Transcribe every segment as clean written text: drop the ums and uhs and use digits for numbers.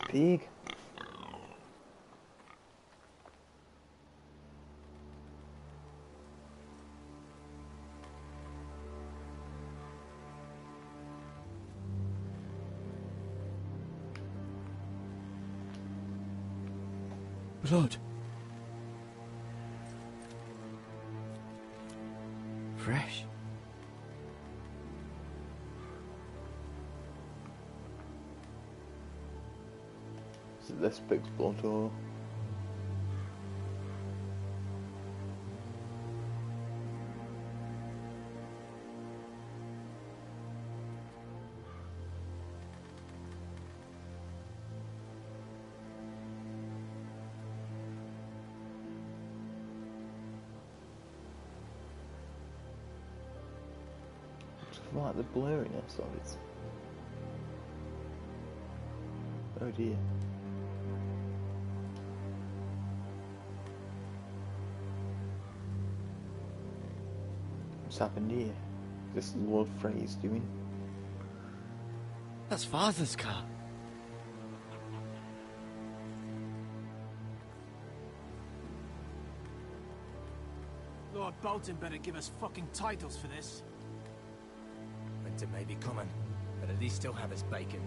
Pig. Blood. Fresh. Is it this pig's blood or? Like the blurriness of it. Oh dear. What's happened here? This is Lord Frey's doing. That's Father's car. Lord Bolton better give us fucking titles for this. Winter may be coming, but at least he'll have his bacon.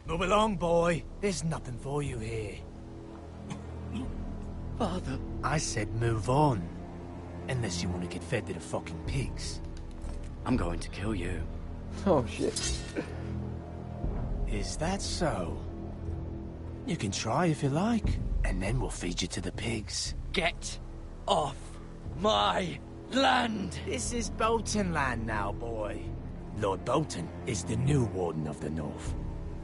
Move along, boy. There's nothing for you here. Father. I said move on. Unless you want to get fed to the fucking pigs. I'm going to kill you. Oh shit. Is that so? You can try if you like, and then we'll feed you to the pigs. Get off my land! This is Bolton land now, boy. Lord Bolton is the new Warden of the North.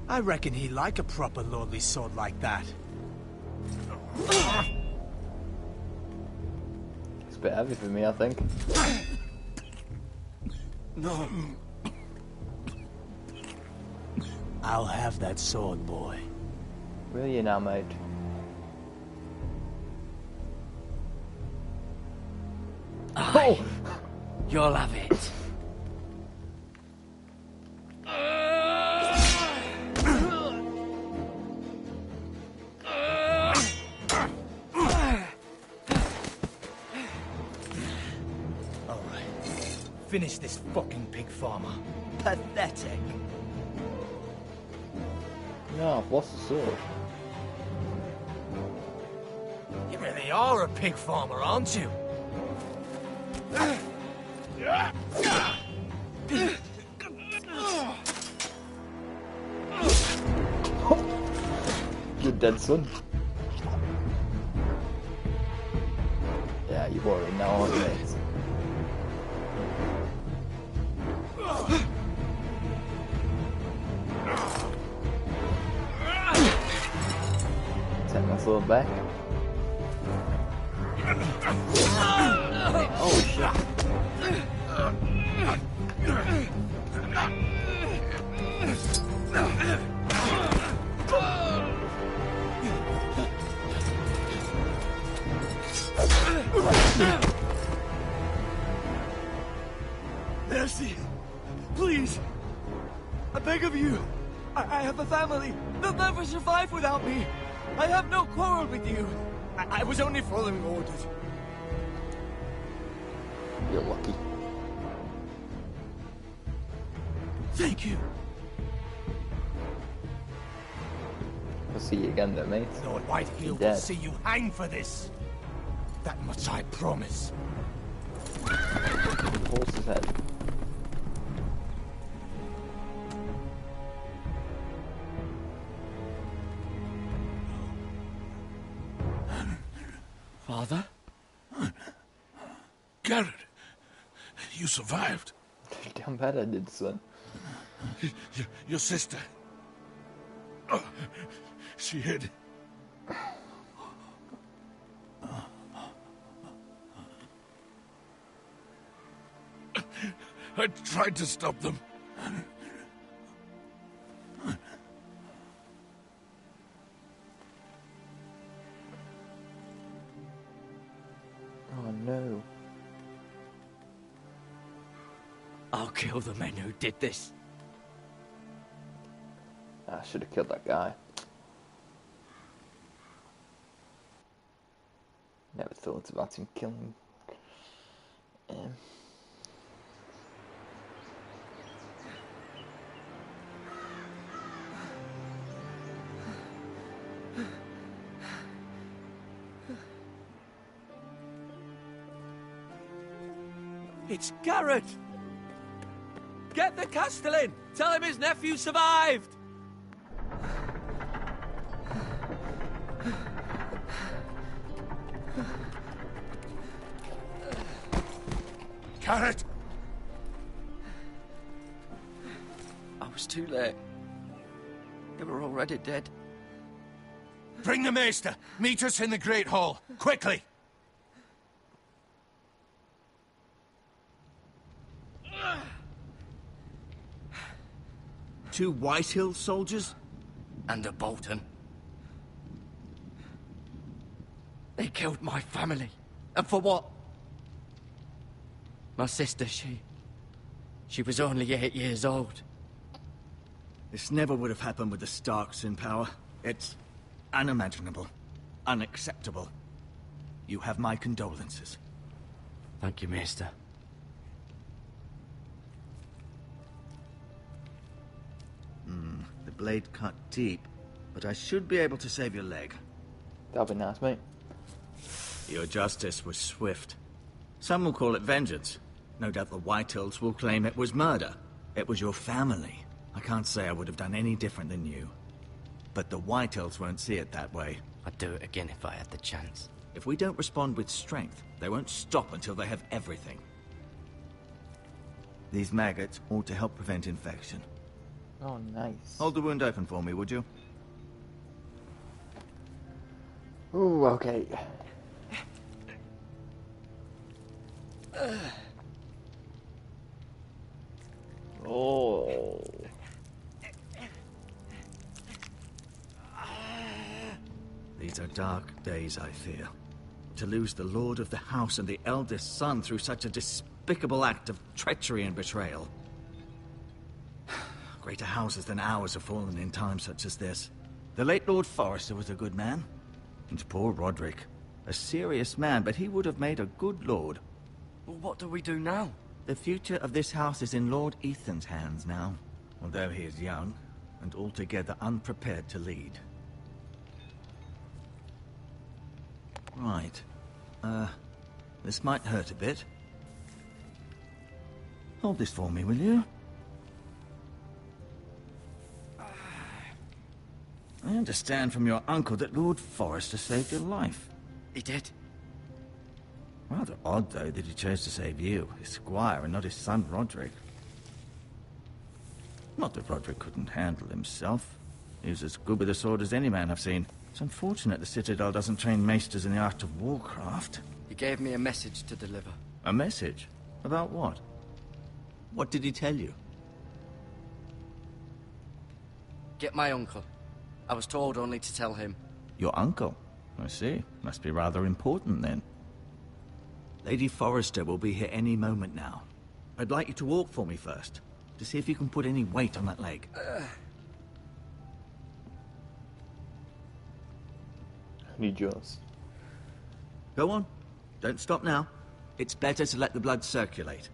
I reckon he'd like a proper lordly sword like that. It's a bit heavy for me, I think. No. I'll have that sword, boy. Will you now, mate? Aye. You'll have it. Finish this fucking pig farmer. Pathetic. No, I've lost the sword. You really are a pig farmer, aren't you? You're dead, son. Yeah, you're worried now, aren't you, mate? Take my sword back. Oh shit. Mercy! Please! I beg of you! I have a family! They'll never survive without me! I have no quarrel with you! I was only following orders. You're lucky. Thank you! I'll see you again though, mate. Lord Whitehill You're will dead. see you hang for this. That much I promise. The horse's head. Father? Garrett, you survived. Damn bad I did, son. Your sister. Oh, she hid. I tried to stop them. I'll kill the men who did this. I should have killed that guy. Never thought about him killing him. It's Garrett! Get the Castellan! Tell him his nephew survived! Garrett! I was too late. They were already dead. Bring the Maester! Meet us in the Great Hall! Quickly! Two Whitehill soldiers? And a Bolton. They killed my family. And for what? My sister, she was only 8 years old. This never would have happened with the Starks in power. It's unimaginable. Unacceptable. You have my condolences. Thank you, Maester. The blade cut deep, but I should be able to save your leg. That'll be nice, mate. Your justice was swift. Some will call it vengeance. No doubt the Whitehills will claim it was murder. It was your family. I can't say I would have done any different than you. But the Whitehills won't see it that way. I'd do it again if I had the chance. If we don't respond with strength, they won't stop until they have everything. These maggots ought to help prevent infection. Oh, nice. Hold the wound open for me, would you? Ooh, okay. Oh. These are dark days, I fear. To lose the lord of the house and the eldest son through such a despicable act of treachery and betrayal. Greater houses than ours have fallen in times such as this. The late Lord Forrester was a good man. And poor Roderick. A serious man, but he would have made a good lord. Well, what do we do now? The future of this house is in Lord Ethan's hands now. Although he is young, and altogether unprepared to lead. Right. This might hurt a bit. Hold this for me, will you? I understand from your uncle that Lord Forrester saved your life. He did. Rather odd, though, that he chose to save you, his squire, and not his son Roderick. Not that Roderick couldn't handle himself. He was as good with a sword as any man I've seen. It's unfortunate the Citadel doesn't train maesters in the art of warcraft. He gave me a message to deliver. A message? About what? What did he tell you? Get my uncle. I was told only to tell him. Your uncle? I see. Must be rather important, then. Lady Forrester will be here any moment now. I'd like you to walk for me first, to see if you can put any weight on that leg. Need yours. Go on. Don't stop now. It's better to let the blood circulate.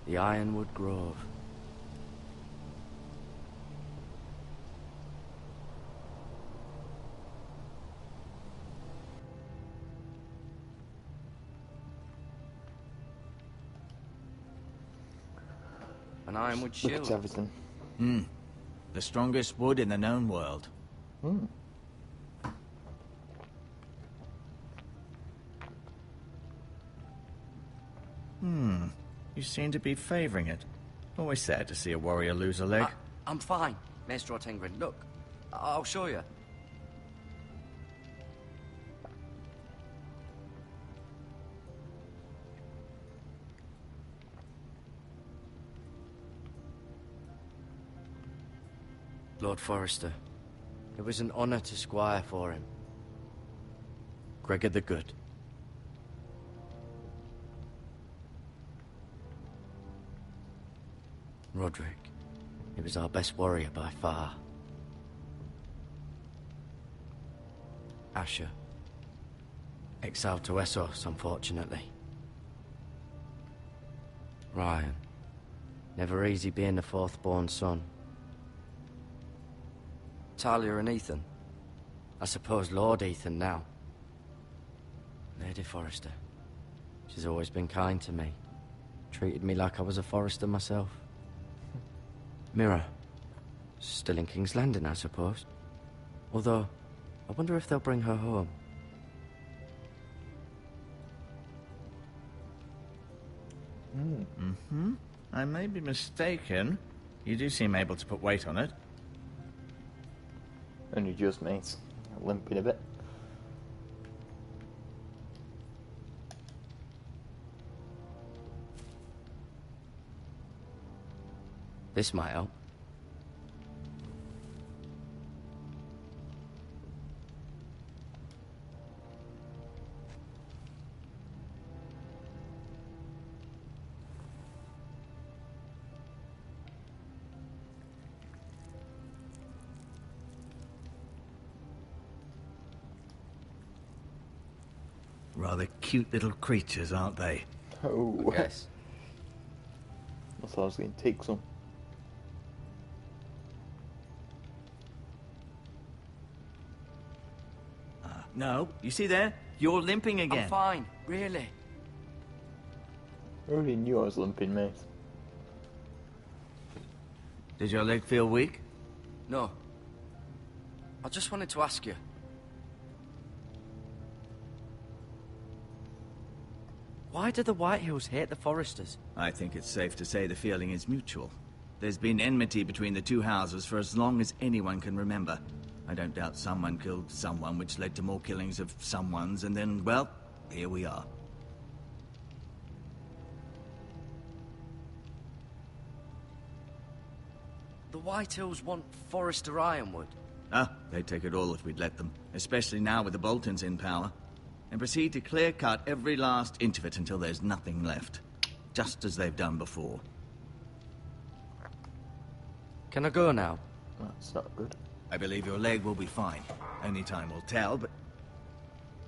The Ironwood Grove. An ironwood Look shield. at everything. The strongest wood in the known world. You seem to be favoring it. Always sad to see a warrior lose a leg. I'm fine, Maester Otengrin. Look, I'll show you. Lord Forrester. It was an honor to squire for him. Gregor the Good. Roderick. He was our best warrior by far. Asher. Exiled to Essos, unfortunately. Ryan. Never easy being the fourth-born son. Talia and Ethan. I suppose Lord Ethan now. Lady Forrester. She's always been kind to me. Treated me like I was a Forrester myself. Mira. Still in King's Landing, I suppose. Although, I wonder if they'll bring her home. I may be mistaken. You do seem able to put weight on it. Only just, mate. Limping a bit. This might help. Rather cute little creatures, aren't they? Oh. Yes. I thought I was going to take some. No, you see there? You're limping again. I'm fine, really. I already knew I was limping, mate. Did your leg feel weak? No. I just wanted to ask you. Why do the Whitehills hate the Forresters? I think it's safe to say the feeling is mutual. There's been enmity between the two houses for as long as anyone can remember. I don't doubt someone killed someone, which led to more killings of someones, and then, well, here we are. The Whitehills want Forrester Ironwood. Ah, they'd take it all if we'd let them, especially now with the Boltons in power. And proceed to clear-cut every last inch of it until there's nothing left. Just as they've done before. Can I go now? That's not good. I believe your leg will be fine. Only time will tell, but...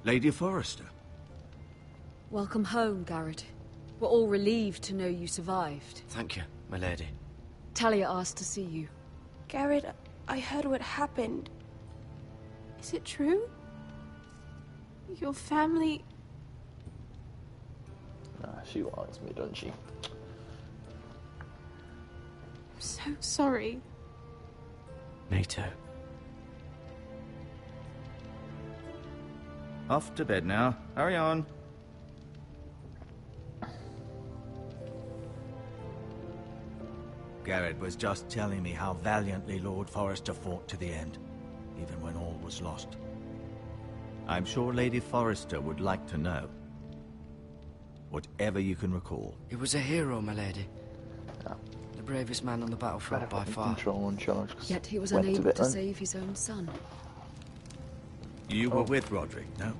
Lady Forrester. Welcome home, Garrett. We're all relieved to know you survived. Thank you, my lady. Talia asked to see you. Garrett, I heard what happened. Is it true? Your family... She likes me, doesn't she? I'm so sorry. Me too. Off to bed now. Hurry on. Garrett was just telling me how valiantly Lord Forrester fought to the end, even when all was lost. I'm sure Lady Forrester would like to know. Whatever you can recall. He was a hero, my lady. Yeah. The bravest man on the battlefield by Better far. control and charge. 'Cause Yet he was went a unable bit to then. save his own son. You were with Roderick, no?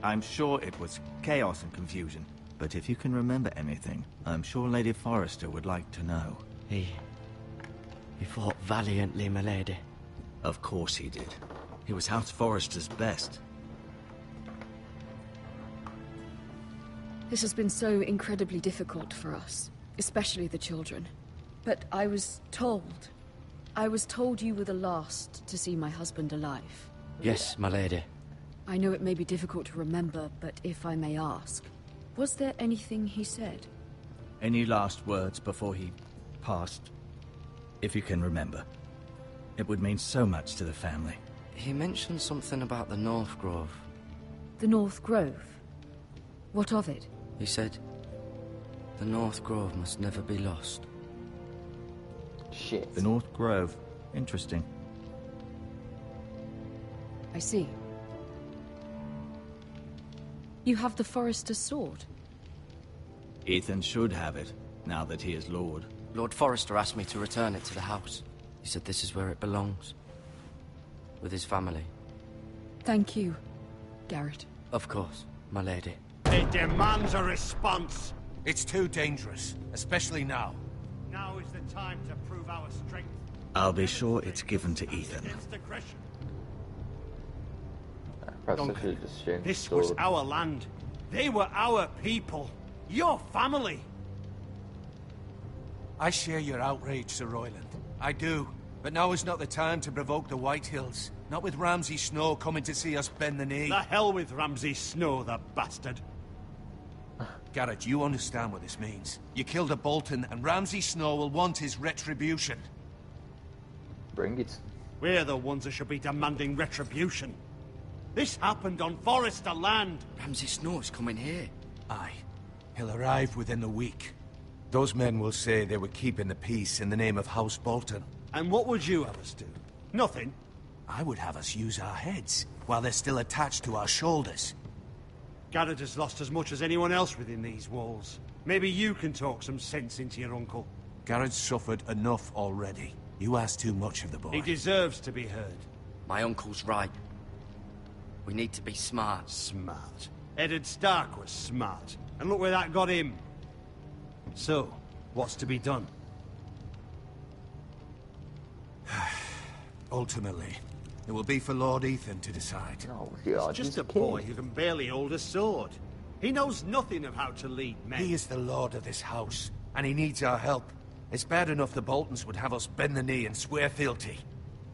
I'm sure it was chaos and confusion. But if you can remember anything, I'm sure Lady Forrester would like to know. He fought valiantly, my lady. Of course he did. He was House Forrester's best. This has been so incredibly difficult for us, especially the children. But I was told you were the last to see my husband alive. Yes, my lady. I know it may be difficult to remember, but if I may ask, was there anything he said? Any last words before he passed? If you can remember. It would mean so much to the family. He mentioned something about the North Grove. The North Grove? What of it? He said, the North Grove must never be lost. Shit. The North Grove. Interesting. I see. You have the Forrester's sword. Ethan should have it, now that he is Lord. Lord Forrester asked me to return it to the house. He said this is where it belongs. With his family. Thank you, Garrett. Of course, my lady. It demands a response. It's too dangerous, especially now. Now is the time to prove our strength. I'll be sure it's given to Ethan. Against aggression. Perhaps I Duncan, should have just shown this the was sword. our land. They were our people. Your family. I share your outrage, Sir Royland. I do. But now is not the time to provoke the Whitehills. Not with Ramsay Snow coming to see us bend the knee. The hell with Ramsay Snow, the bastard. Garrett, you understand what this means. You killed a Bolton, and Ramsay Snow will want his retribution. Bring it. We're the ones that should be demanding retribution. This happened on Forrester land. Ramsay Snow is coming here. Aye. He'll arrive within a week. Those men will say they were keeping the peace in the name of House Bolton. And what would you have us do? Nothing. I would have us use our heads, while they're still attached to our shoulders. Garrett has lost as much as anyone else within these walls. Maybe you can talk some sense into your uncle. Garrett's suffered enough already. You ask too much of the boy. He deserves to be heard. My uncle's right. We need to be smart. Smart. Eddard Stark was smart. And look where that got him. So, what's to be done? Ultimately, it will be for Lord Ethan to decide. Oh, God, Just he's a king. boy who can barely hold a sword. He knows nothing of how to lead men. He is the lord of this house, and he needs our help. It's bad enough the Boltons would have us bend the knee and swear fealty.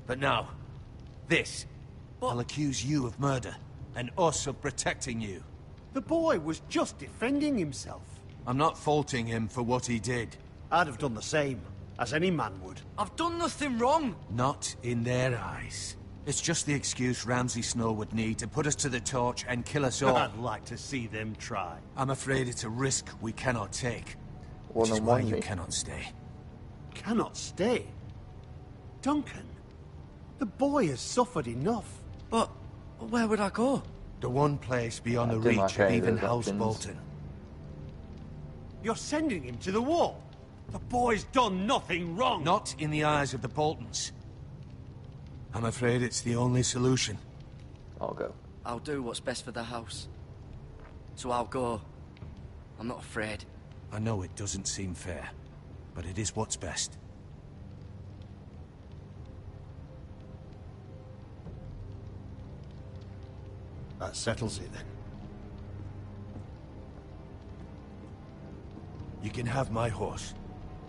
But now, this. I'll accuse you of murder, and us of protecting you. The boy was just defending himself. I'm not faulting him for what he did. I'd have done the same, as any man would. I've done nothing wrong. Not in their eyes. It's just the excuse Ramsay Snow would need to put us to the torch and kill us all. I'd like to see them try. I'm afraid it's a risk we cannot take. One Which is on why one, you me. cannot stay. Cannot stay. Duncan, the boy has suffered enough. But where would I go? The one place beyond the I don't reach like of any of even those House options. Bolton. You're sending him to the wall. The boy's done nothing wrong. Not in the eyes of the Boltons. I'm afraid it's the only solution. I'll go. I'll do what's best for the house. So I'll go. I'm not afraid. I know it doesn't seem fair, but it is what's best. That settles it then. You can have my horse,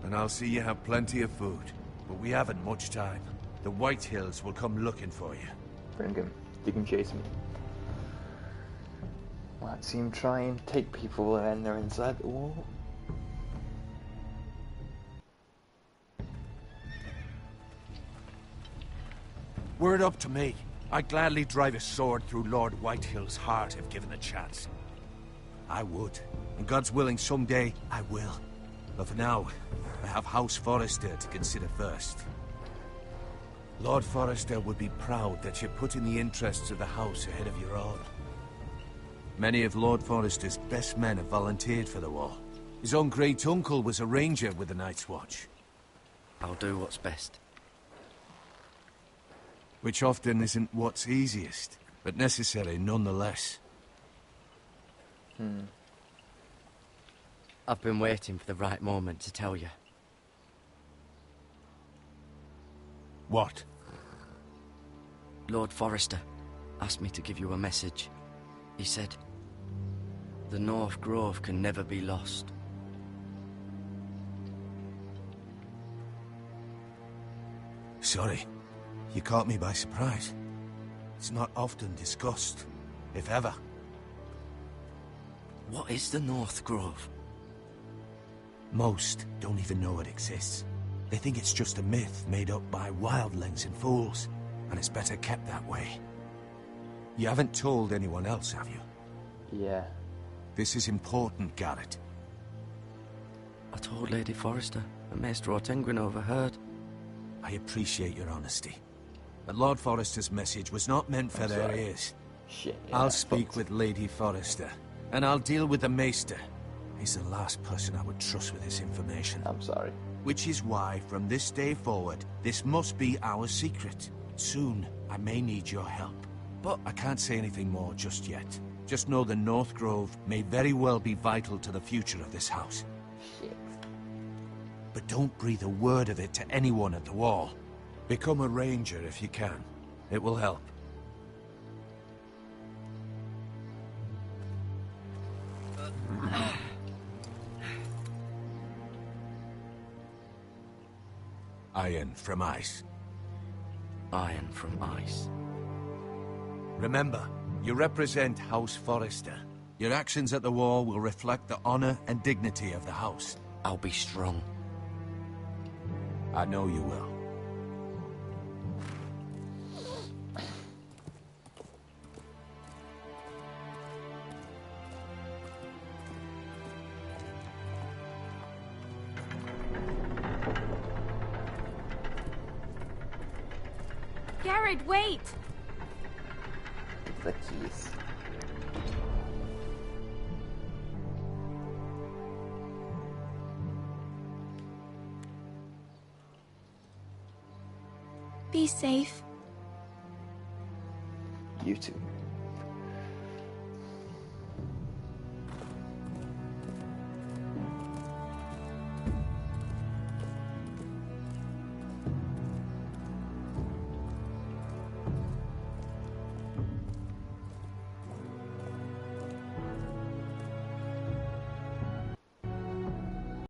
and I'll see you have plenty of food. But we haven't much time. The Whitehills will come looking for you. Bring him. You can chase me. Might see him try and take people and they're inside the wall. Were it up to me, I'd gladly drive a sword through Lord Whitehill's heart if given the chance. I would. And God's willing, someday I will. But for now, I have House Forrester to consider first. Lord Forrester would be proud that you're putting the interests of the house ahead of your own. Many of Lord Forrester's best men have volunteered for the war. His own great-uncle was a ranger with the Night's Watch. I'll do what's best. Which often isn't what's easiest, but necessary nonetheless. I've been waiting for the right moment to tell you. What? Lord Forrester asked me to give you a message. He said, the North Grove can never be lost. Sorry. You caught me by surprise. It's not often discussed, if ever. What is the North Grove? Most don't even know it exists. They think it's just a myth made up by wildlings and fools, and it's better kept that way. You haven't told anyone else, have you? Yeah. This is important, Garrett. I told Lady Forrester, and Maester Ortenguin overheard. I appreciate your honesty. But Lord Forrester's message was not meant for their sorry. ears. Shit. Yeah, I'll that's speak fucked. with Lady Forrester, and I'll deal with the Maester. He's the last person I would trust with this information. I'm sorry. Which is why, from this day forward, this must be our secret. Soon, I may need your help. But I can't say anything more just yet. Just know the North Grove may very well be vital to the future of this house. Shit. But don't breathe a word of it to anyone at the wall. Become a ranger if you can. It will help. Iron from ice. Iron from ice. Remember, you represent House Forrester. Your actions at the wall will reflect the honor and dignity of the house. I'll be strong. I know you will. Garrett, wait! The keys. Be safe. You too.